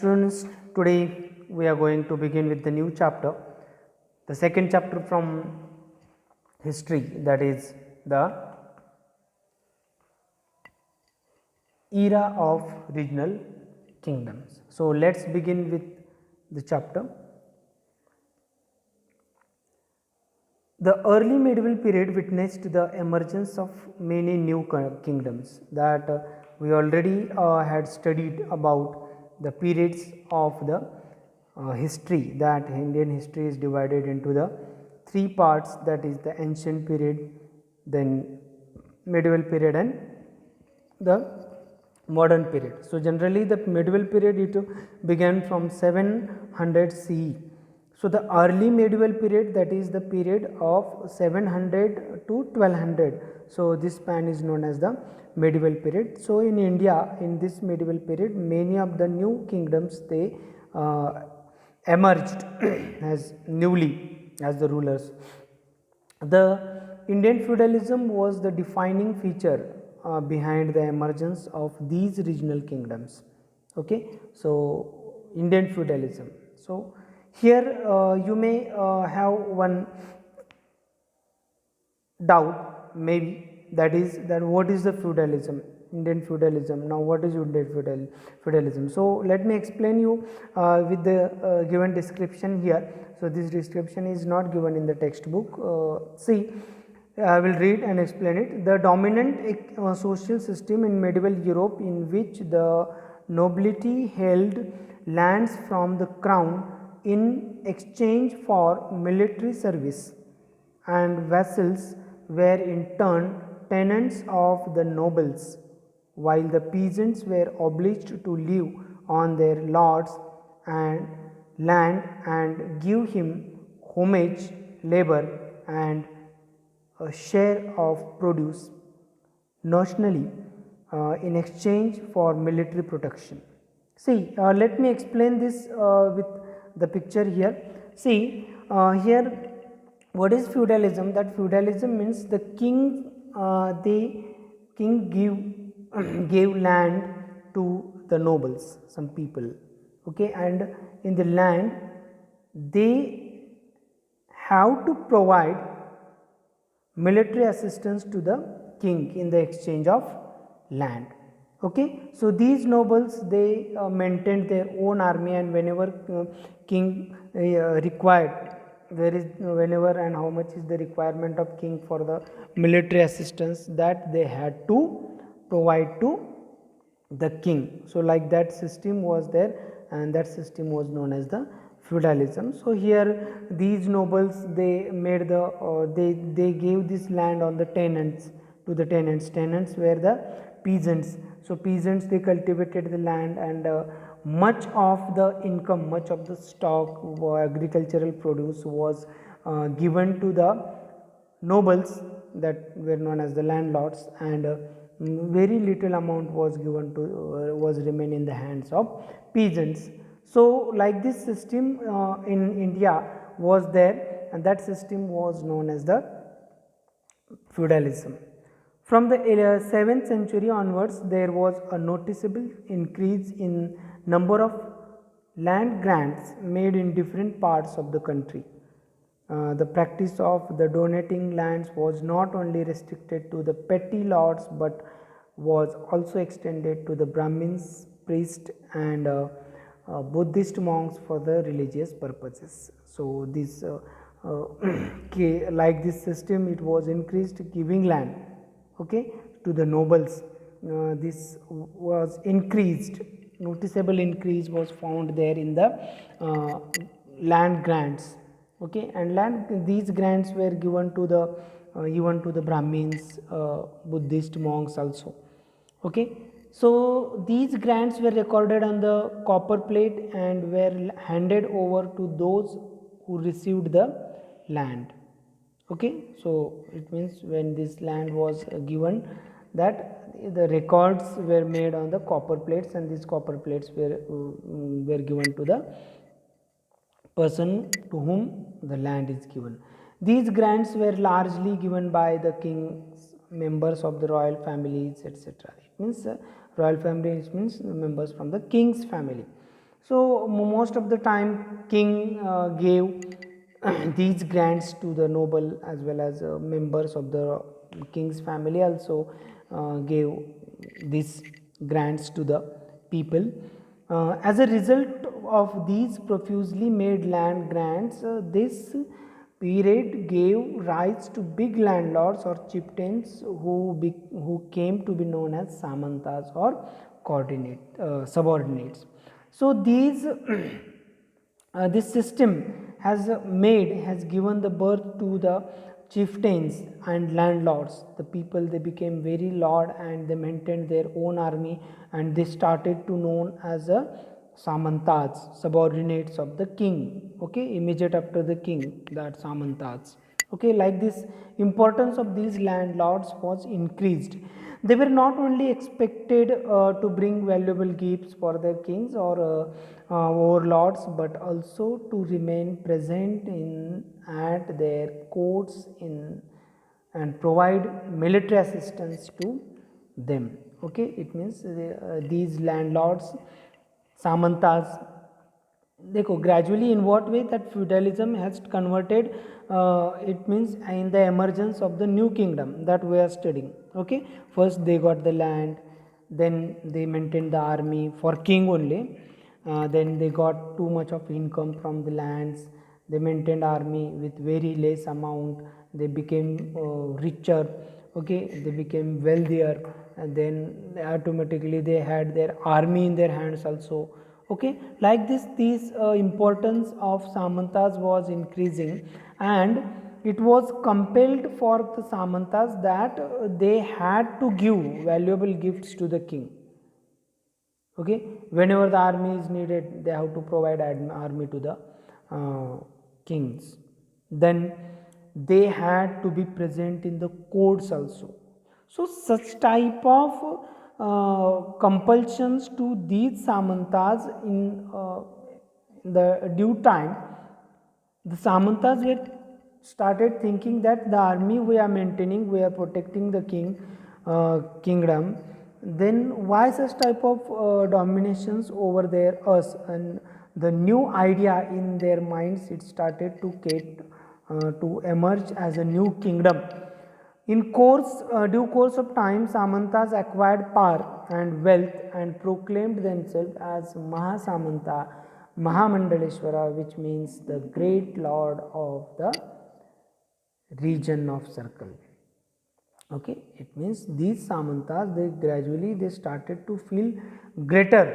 Students, today we are going to begin with the new chapter, the second chapter from history, that is the era of regional kingdoms. So, let us begin with the chapter. The early medieval period witnessed the emergence of many new kingdoms that we already had studied about the periods of the history, that Indian history is divided into the three parts, that is the ancient period, then medieval period and the modern period. So, generally the medieval period it began from 700 CE. So, the early medieval period, that is the period of 700 to 1200. So, this span is known as the medieval period. So, in India, in this medieval period, many of the new kingdoms they emerged as newly as the rulers. The Indian feudalism was the defining feature behind the emergence of these regional kingdoms. Okay, so Indian feudalism. So here you may have one doubt, maybe, that is that what is the feudalism, Indian feudalism. Now what is Indian feudalism? So let me explain you with the given description here. So this description is not given in the textbook. See, I will read and explain it. The dominant social system in medieval Europe, in which the nobility held lands from the crown in exchange for military service, and vassals were in turn tenants of the nobles, while the peasants were obliged to live on their lord's and land and give him homage, labor, and a share of produce notionally in exchange for military protection. See, let me explain this with the picture here. See, here what is feudalism? That feudalism means the king give gave land to the nobles, some people, okay, and in the land they have to provide military assistance to the king in the exchange of land. Okay, so these nobles they maintained their own army, and whenever king required, there is whenever and how much is the requirement of king for the military assistance, that they had to provide to the king. So like that system was there, and that system was known as the feudalism. So here these nobles they made the they gave this land on the tenants, to the tenants were the peasants. So peasants they cultivated the land, and much of the income, much of the stock, agricultural produce was given to the nobles, that were known as the landlords, and very little amount was given to was remain in the hands of peasants. So like this system in India was there, and that system was known as the feudalism. From the 7th century onwards, there was a noticeable increase in number of land grants made in different parts of the country. The practice of the donating lands was not only restricted to the petty lords, but was also extended to the Brahmins, priests, and Buddhist monks for the religious purposes. So this like this system, it was increased giving land, okay, to the nobles. This was increased, noticeable increase was found there in the land grants, okay, and land these grants were given to the even to the Brahmins, Buddhist monks also, okay. So these grants were recorded on the copper plate and were handed over to those who received the land. Okay, so it means when this land was given, that the records were made on the copper plates, and these copper plates were given to the person to whom the land is given. These grants were largely given by the king's members of the royal families, etc. It means royal families means members from the king's family. So most of the time king gave these grants to the noble as well as members of the king's family also gave these grants to the people. As a result of these profusely made land grants, this period gave rise to big landlords or chieftains who came to be known as samantas or subordinates. So these this system has given the birth to the chieftains and landlords. The people, they became very lord and they maintained their own army, and they started to known as a samantats, subordinates of the king. Okay, immediate after the king, that samantats. Okay, like this importance of these landlords was increased. They were not only expected to bring valuable gifts for their kings or overlords, but also to remain present in at their courts in and provide military assistance to them. Okay, it means these landlords, samantas, देखो gradually in what way that feudalism has converted, it means in the emergence of the new kingdom that we are studying. Okay, first they got the land, then they maintained the army for king only, then they got too much of income from the lands, they maintained army with very less amount, they became richer. Okay, they became wealthier, and then automatically they had their army in their hands also. Okay, like this these importance of samantas was increasing, and it was compelled for the samantas that they had to give valuable gifts to the king. Okay, whenever the army is needed, they have to provide army to the kings. Then they had to be present in the courts also. So such type of compulsions to these samantas in the due time, the samantas were started thinking that the army we are maintaining, we are protecting the kingdom, then why such type of dominations over there us? And the new idea in their minds, it started to get to emerge as a new kingdom. In due course of time, samantas acquired power and wealth and proclaimed themselves as Mahasamanta, Mahamandaleshwara, which means the great lord of the region of circle. Okay, it means these samantas, they gradually they started to feel greater,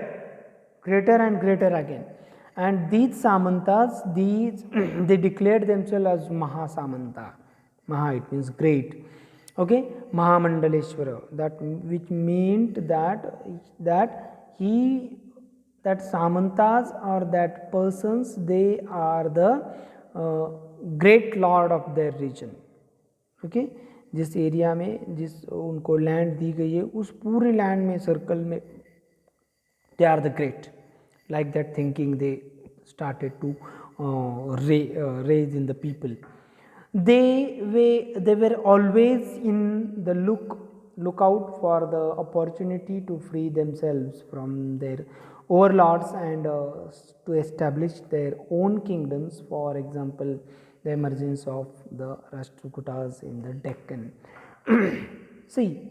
greater and greater again. And these samantas, these they declared themselves as Mahasamanta. Maha, it means great. Okay, Mahamandaleshwara, that which meant that he that samantas or that persons, they are the great lord of their region. Okay, जिस area में जिस उनको land दी गई है, उस पूरे land में circle में they are the great. Like that thinking they started to raise in the people. They were always in the lookout for the opportunity to free themselves from their overlords and to establish their own kingdoms. For example, the emergence of the Rashtrakutas in the Deccan. See,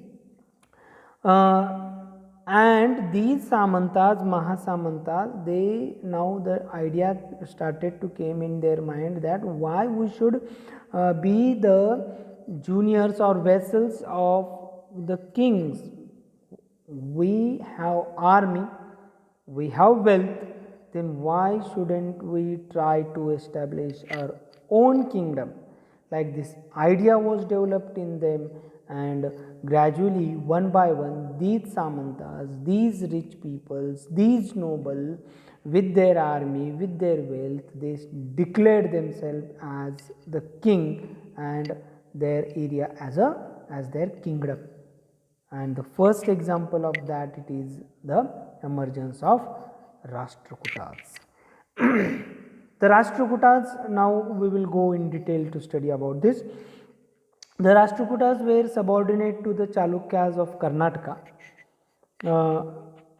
and these samantas, Mahasamantas, they now the idea started to came in their mind that why we should be the juniors or vassals of the kings. We have army, we have wealth, then why shouldn't we try to establish our own kingdom? Like this idea was developed in them, and gradually one by one these samantas, these rich peoples, these noble, with their army, with their wealth, they declared themselves as the king and their area as their kingdom. And the first example of that, it is the emergence of Rashtrakutas. The Rashtrakutas, now we will go in detail to study about this. The Rashtrakutas were subordinate to the Chalukyas of Karnataka.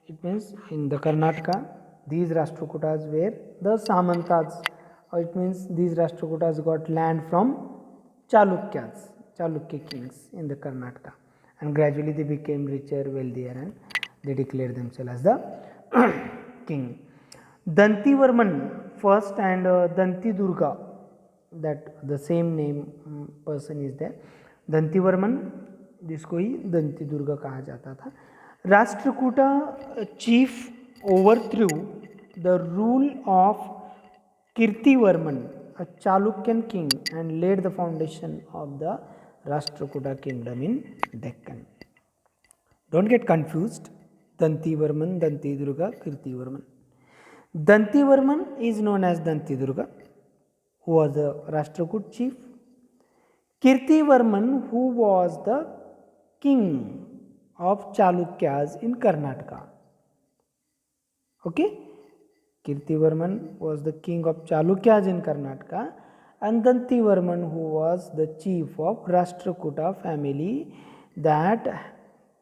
It means in the Karnataka, These Rashtrakutas were the Samantas, or it means these Rashtrakutas got land from Chalukyas, Chalukya kings in the Karnataka, and gradually they became richer, wealthier, and they declared themselves as the king. Dantivarman first and Danti Durga, that the same name person is there. Dantivarman जिसको ही दंती दुर्गा कहा जाता था. Rashtrakuta chief overthrew the rule of Kirtivarman, a Chalukyan king, and laid the foundation of the Rashtrakuta kingdom in Deccan. Don't get confused. Dantivarman, Danti Durga, Kirtivarman. Dantivarman is known as Danti Durga, who was the Rashtrakud chief. Kirtivarman, who was the king of Chalukyas in Karnataka. Okay? Kirtivarman was the king of Chalukyas in Karnataka, and Dantivarman, who was the chief of Rashtrakuta family, that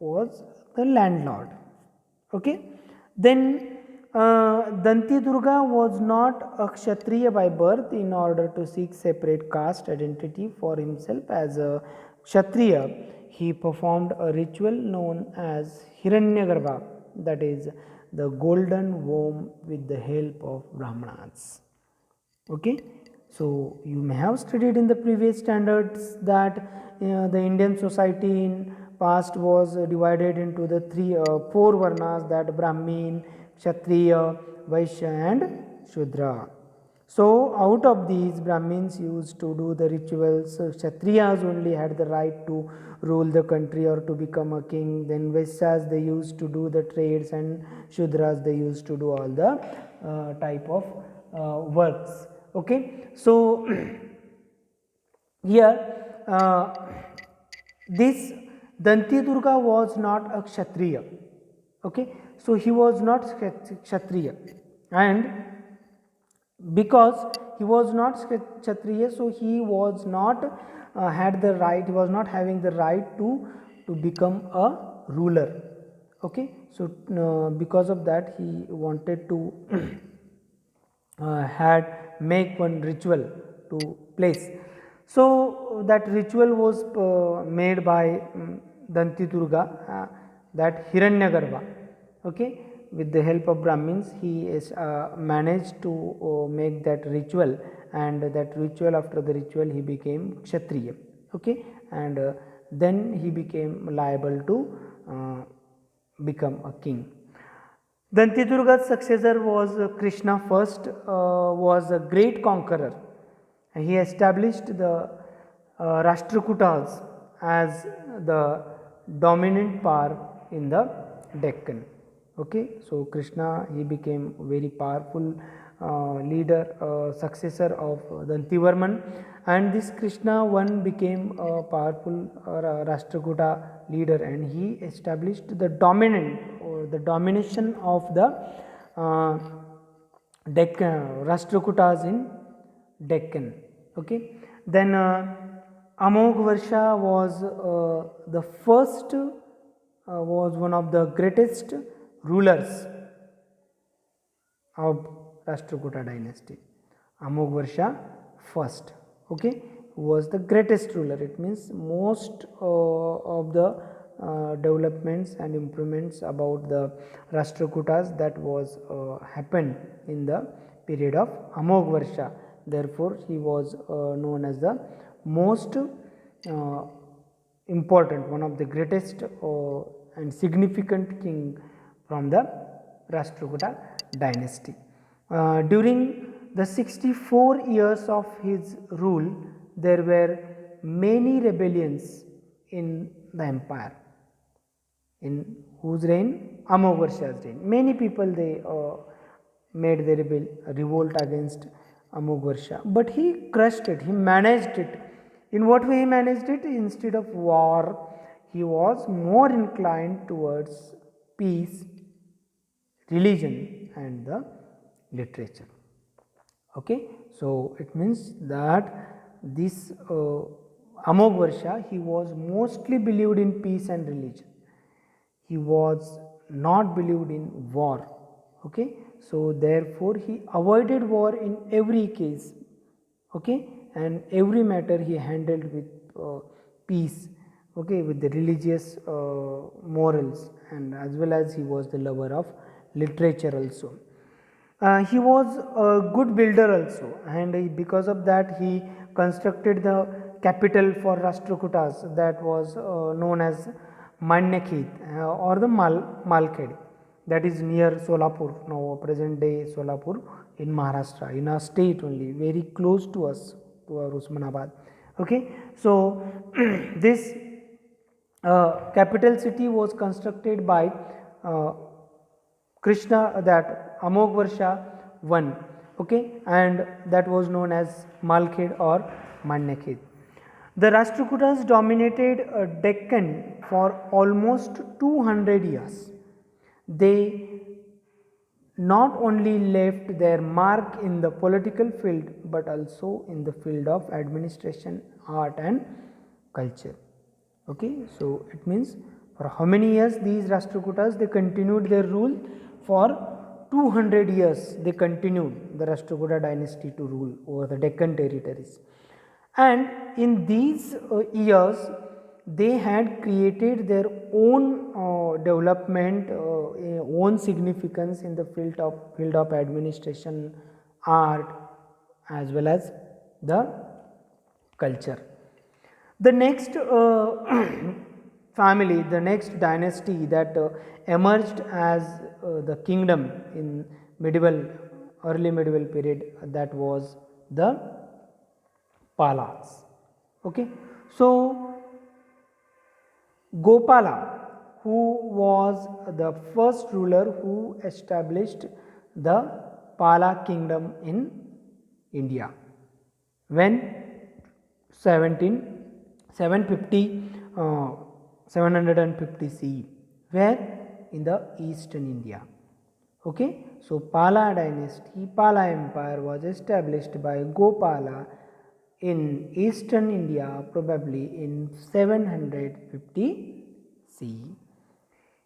was the landlord. Okay? Then Danti Durga was not a Kshatriya by birth. In order to seek separate caste identity for himself as a Kshatriya, he performed a ritual known as Hiranyagarbha, that is the golden womb, with the help of Brahmanas. Okay, so you may have studied in the previous standards that the Indian society in past was divided into the four varnas, that Brahmin, Kshatriya, Vaishya and Shudra. So out of these, Brahmins used to do the rituals, Kshatriyas only had the right to rule the country or to become a king, then Vaishyas they used to do the trades, and Shudras they used to do all the type of works. Okay, so here this Danti Durga was not a Kshatriya. Okay, so he was not Kshatriya, and because he was not Kshatriya, so he was not had the right, he was not having the right to become a ruler. Okay, so because of that he wanted to had make one ritual to place. So that ritual was made by Danti Durga, that Hiranyagarbha. Okay, with the help of Brahmins he is managed to make that ritual, and that ritual, after the ritual he became Kshatriya. Okay, and then he became liable to become a king. Danti Durga's successor was Krishna. First was a great conqueror. He established the Rashtrakutas as the dominant power in the Deccan. Okay, so Krishna, he became very powerful leader, successor of Dantivarman, and this Krishna one became a powerful Rashtrakuta leader, and he established the dominant or the domination of the Deccan Rashtrakutas in Deccan. Okay, then Amogh Varsha was the first, was one of the greatest rulers of Rashtrakuta dynasty. Amogh Varsha first, okay, was the greatest ruler. It means most of the developments and improvements about the Rashtrakutas that was happened in the period of Amogh Varsha. Therefore, he was known as the most important, one of the greatest and significant king from the Rashtrakuta dynasty. During the 64 years of his rule, there were many rebellions in the empire. In whose reign? Amogh Varsha's reign. Many people they made the revolt against Amogh Varsha, but he crushed it, he managed it. In what way he managed it? Instead of war, he was more inclined towards peace, religion and the literature. Okay, so it means that this Amogh Varsha, he was mostly believed in peace and religion. He was not believed in war. Okay, So therefore he avoided war in every case, okay, and every matter he handled with peace, okay, with the religious morals, and as well as he was the lover of literature also. He was a good builder also, and because of that he constructed the capital for Rashtrakutas, that was known as Mandakhet or the Malkhed, that is near Solapur, now present day Solapur in Maharashtra, in our state only, very close to us, to our Usmanabad. Okay, so this capital city was constructed by uh, Krishna, that Amog Varsha 1, okay, and that was known as Malkhed or Mandakhed. The Rashtrakutas dominated Deccan for almost 200 years. They not only left their mark in the political field but also in the field of administration, art, and culture. Okay, so it means for how many years these Rashtrakutas, they continued their rule? For 200 years they continued the Rashtrakuta dynasty to rule over the Deccan territories, and in these years they had created their own development, own significance in the field of administration, art, as well as the culture. The next family, the next dynasty that emerged as the kingdom in early medieval period, that was the Palas. Okay, so Gopala, who was the first ruler who established the Pala kingdom in India, when 750 750 CE, where in the eastern India. Okay, so Pala dynasty, Pala empire was established by Gopala in eastern India, probably in 750 CE.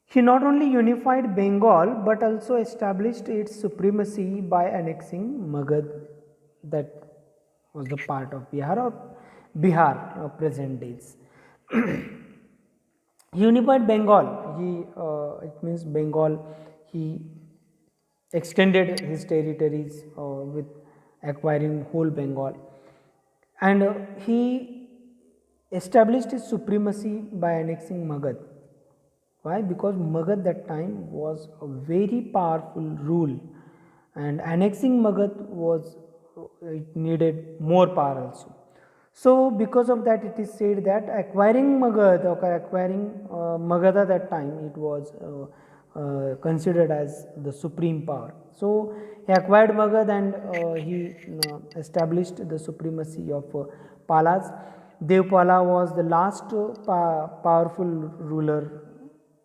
He not only unified Bengal but also established its supremacy by annexing Magad, that was the part of Bihar present days. He unified Bengal. It means Bengal. He extended his territories with acquiring whole Bengal, and he established his supremacy by annexing Magad. Why? Because Magad that time was a very powerful rule, and annexing Magad was, it needed more power also. So because of that, it is said that acquiring Magad or acquiring Magadha that time, it was considered as the supreme power. So he acquired Magad, and he established the supremacy of Palas. Devpala was the last powerful ruler,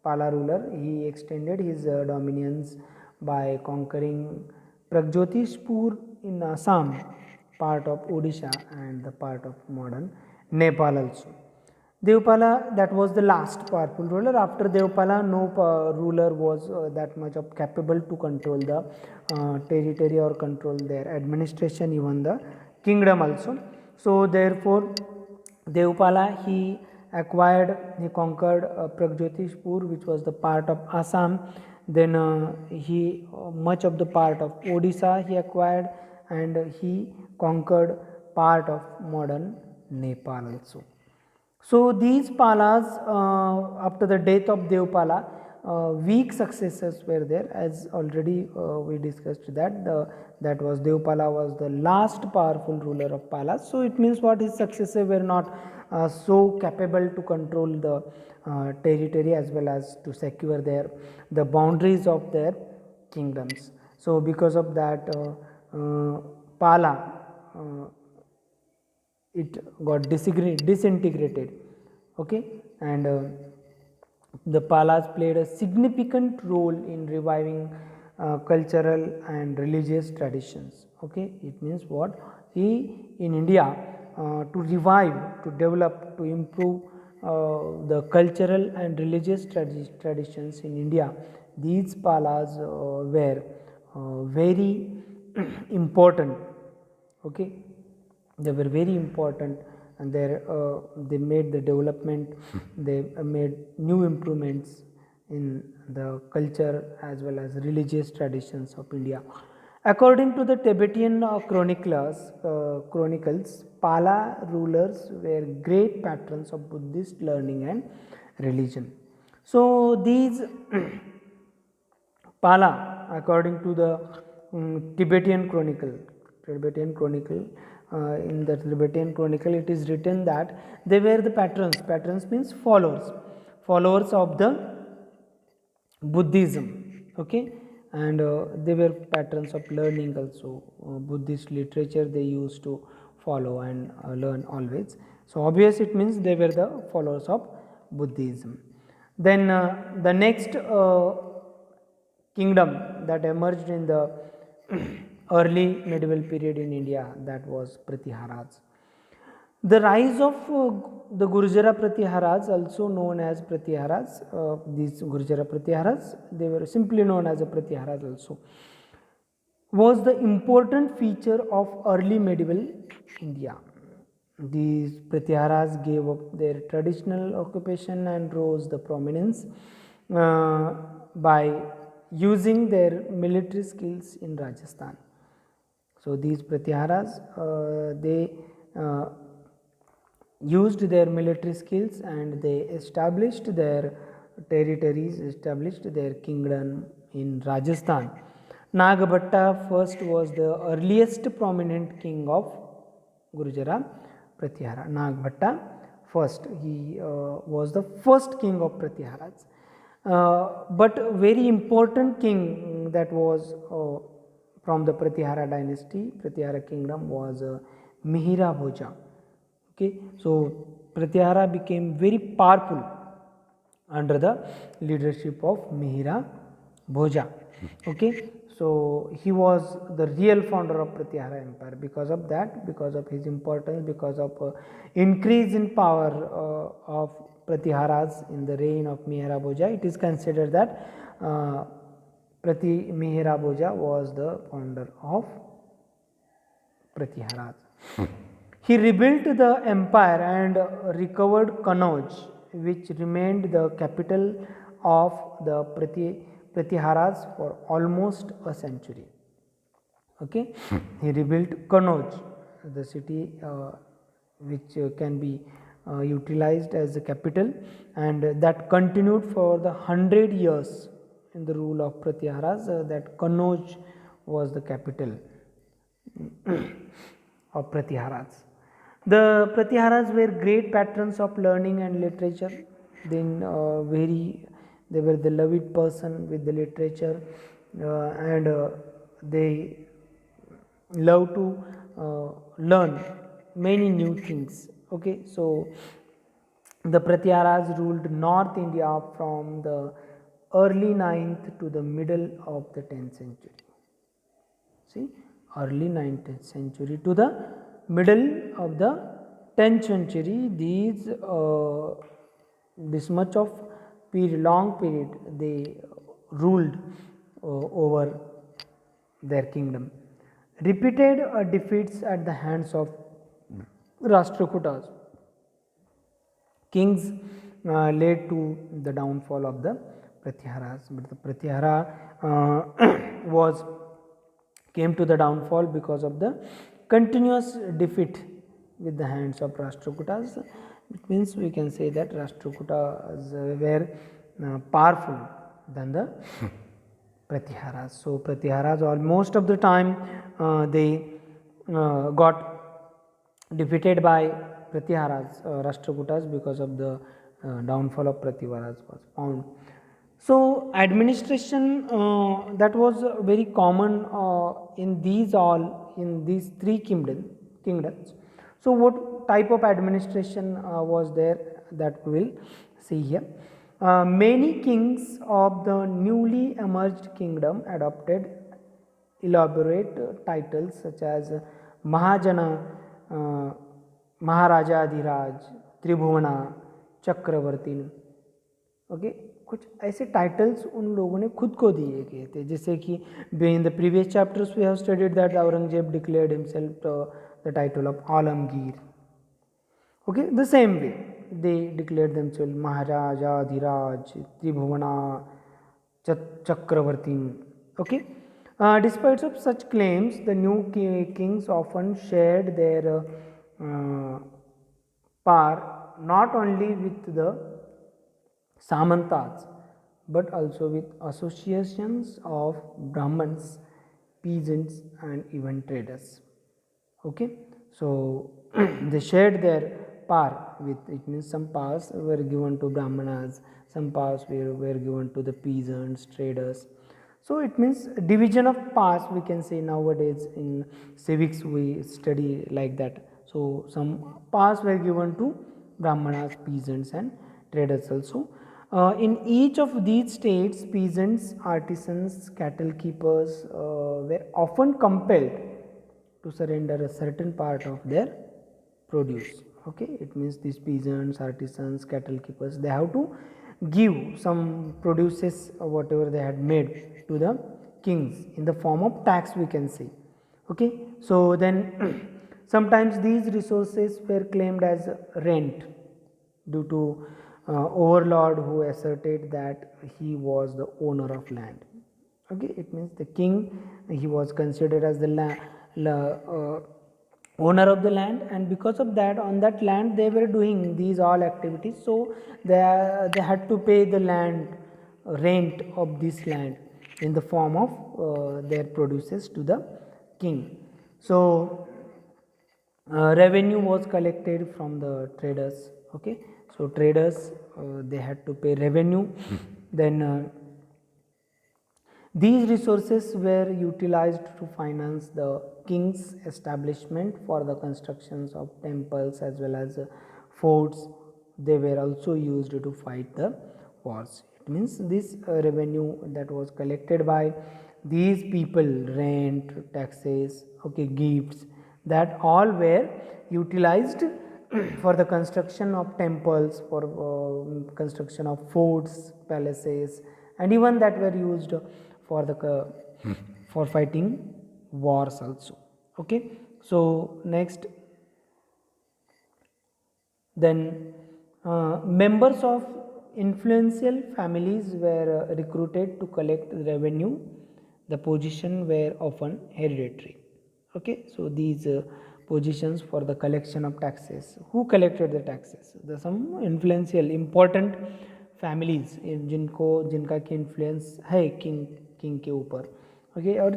Pala ruler. He extended his dominions by conquering Pragjotishpur in Assam, part of Odisha, and the part of modern Nepal also. Devpala, that was the last powerful ruler. After Devpala, no ruler was that much of capable to control the territory or control their administration, even the kingdom also. So therefore, Devpala, he conquered Pragjotishpur, which was the part of Assam. Then he much of the part of Odisha he acquired, and he conquered part of modern Nepal also. So these Palas, after the death of Devpala, weak successors were there, as already we discussed that was Devpala was the last powerful ruler of Palas. So it means what, his successors were not so capable to control the territory as well as to secure the boundaries of their kingdoms. So because of that, Pala, it got disintegrated, okay, and the Palas played a significant role in reviving cultural and religious traditions. Okay, it means what, he in India, to revive, to develop, to improve the cultural and religious traditions in India, these Palas were very important. Okay, they were very important, and they made the development, they made new improvements in the culture as well as religious traditions of India. According to the Tibetan chronicles, Pala rulers were great patrons of Buddhist learning and religion. So these Pala, according to the Tibetan Chronicle, in the Tibetan Chronicle, it is written that they were the patrons. Patrons means followers of the Buddhism. Okay, and they were patrons of learning also. Buddhist literature they used to follow and learn always. So obvious it means they were the followers of Buddhism. Then the next kingdom that emerged in the early medieval period in India, that was Pratiharas. The rise of the Gurjara Pratiharas, also known as Pratiharas, these Gurjara Pratiharas, they were simply known as a Pratiharas also, was the important feature of early medieval India. These Pratiharas gave up their traditional occupation and rose the prominence by using their military skills in Rajasthan. So these Pratiharas, they used their military skills and they established their territories, established their kingdom in Rajasthan. Nagbhatta first was the earliest prominent king of Gurjara Pratihara. Nagbhatta first, he was the first king of Pratiharas. But very important king that was from the Pratihara dynasty, Pratihara kingdom, was Mihira Bhoja. Okay, so Pratihara became very powerful under the leadership of Mihira Bhoja. Okay, so he was the real founder of Pratihara empire. Because of that, because of his importance, because of increase in power of Pratiharas in the reign of Mihira Bhoja, it is considered that Mihira Bhoja was the founder of Pratiharas. He rebuilt the empire and recovered Kannauj, which remained the capital of the Pratiharas for almost a century. Okay, he rebuilt Kannauj, the city which can be utilized as the capital, and that continued for the 100 years in the rule of Pratiharas. That Kannauj was the capital of Pratiharas. The Pratiharas were great patrons of learning and literature. Then they were the loved person with the literature, and they love to learn many new things. Okay, so the Pratiharas ruled North India from the early 9th to the middle of the 10th century. See, early 19th century to the middle of the 10th century, this much of long period they ruled over their kingdom. Repeated defeats at the hands of Rashtrakutas kings led to the downfall of the Pratiharas. But the Pratihara came to the downfall because of the continuous defeat with the hands of Rashtrakutas. It means we can say that Rashtrakutas were powerful than the Pratiharas. So Pratiharas, most of the time they got defeated by Pratiharas, Rashtrakutas, because of the downfall of Pratiharas was found. So administration that was very common in these three kingdoms. So what type of administration was there, that we will see here. Many kings of the newly emerged kingdom adopted elaborate titles such as Mahajana, Maharaja Adhiraj, Tribhuvana, Chakravartin. Okay, कुछ ऐसे titles उन लोगों ने खुद को दिए गए थे, जैसे कि in the previous chapters we have studied that Aurangzeb declared himself the title of Alamgir. Okay, the same way they declared themselves Maharaja, Adhiraj, Tribhuvana, Chakravartin. Okay, despite of such claims, the new kings often shared their power not only with the Samantas but also with associations of Brahmins, peasants, and even traders. Okay, so they shared their power with, it means some powers were given to Brahmanas, some powers were given to the peasants, traders. So it means division of powers, we can say nowadays in civics we study like that. So some powers were given to Brahmanas, peasants, and traders also. In each of these states, peasants, artisans, cattle keepers were often compelled to surrender a certain part of their produce. Okay, it means these peasants, artisans, cattle keepers, they have to give some produces or whatever they had made to the kings in the form of tax, we can say. Okay, so then sometimes these resources were claimed as rent due to overlord who asserted that he was the owner of land. Okay, it means the king, he was considered as the owner of the land, and because of that, on that land they were doing these all activities, so they had to pay the land rent of this land in the form of their produces to the king. So revenue was collected from the traders. Okay, so traders they had to pay revenue. Then these resources were utilized to finance the king's establishment for the constructions of temples as well as forts. They were also used to fight the wars. It means this revenue that was collected by these people, rent, taxes, okay, gifts, that all were utilized for the construction of temples, for construction of forts, palaces, and even that were used for the for fighting wars also. Okay, so next, then members of influential families were recruited to collect revenue. The position were often hereditary. Okay, so these positions for the collection of taxes, who collected the taxes? The some influential important families जिनको जिनका की influence है king के ऊपर. Okay, और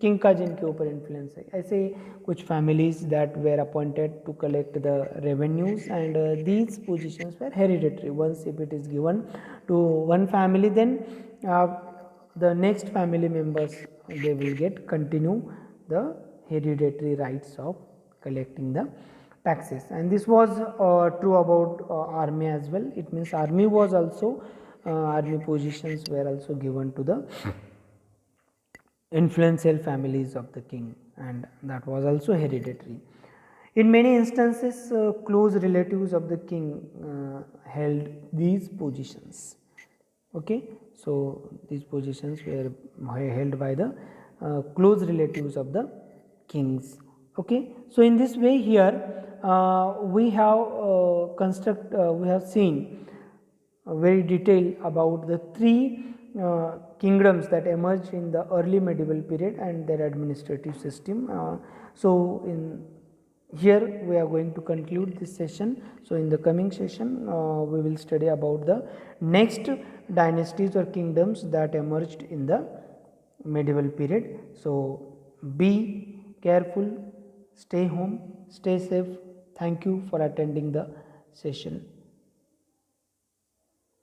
king का जिनके ऊपर इन्फ्लुएंस है, ऐसे कुछ families that were appointed to collect the revenues, and these positions were hereditary. Once if it is given to one family, then the next family members they will get continue the hereditary rights of collecting the taxes. And this was true about army as well. It means army was also army positions were also given to the influential families of the king, and that was also hereditary. In many instances, close relatives of the king held these positions. Okay, so these positions were held by the close relatives of the kings. Okay, so in this way here we have seen very detailed about the three kingdoms that emerged in the early medieval period and their administrative system. So in here we are going to conclude this session. So in the coming session we will study about the next dynasties or kingdoms that emerged in the medieval period. So be careful, stay home, stay safe. Thank you for attending the session.